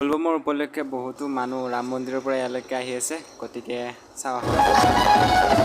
বলবমৰ উপলক্ষে বহুতো মানুহ ৰাম মন্দিৰৰ পৰা ইয়ালৈকে আহি আছে, গতিকে চাওঁ আহক।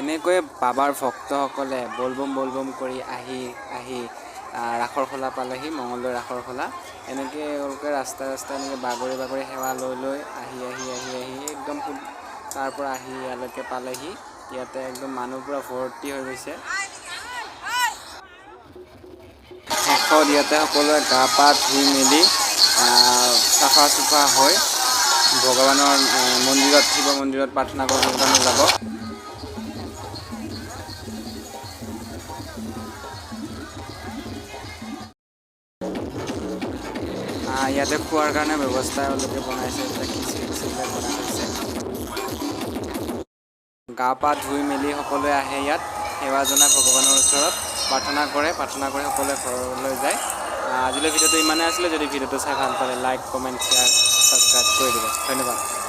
এনেকৈ বাবাৰ ভক্তসকলে বলবম কৰি আহি ৰাসৰ খোলা পালেহি, মঙলদৈ ৰাসৰ খোলা। এনেকৈ এওঁলোকে ৰাস্তা এনেকৈ বাগৰি সেৱা লৈ আহি একদম তাৰ পৰা আহি ইয়ালৈকে পালেহি। ইয়াতে একদম মানুহ পুৰা ভৰ্তি হৈ গৈছে। শেষত ইয়াতে সকলোৱে গা পা ধুই মেলি চাফা চুফা হৈ ভগৱানৰ মন্দিৰত, শিৱ মন্দিৰত প্ৰাৰ্থনা কৰিবৰ কাৰণে যাব। ইয়াতে খোৱাৰ কাৰণে ব্যৱস্থা এওঁলোকে বনাইছে, খিচিৰি বনাই থৈছে। গা পা ধুই মেলি সকলোৱে আহে ইয়াত সেৱা জনাই ভগৱানৰ ওচৰত প্ৰাৰ্থনা কৰি সকলোৱে ঘৰলৈ যায়। আজিলৈ ভিডিঅ'টো ইমানেই আছিলে। যদি ভিডিঅ'টো চাই ভাল পালে লাইক, কমেণ্ট, শ্বেয়াৰ, ছাবস্ক্ৰাইব কৰি দিব। ধন্যবাদ।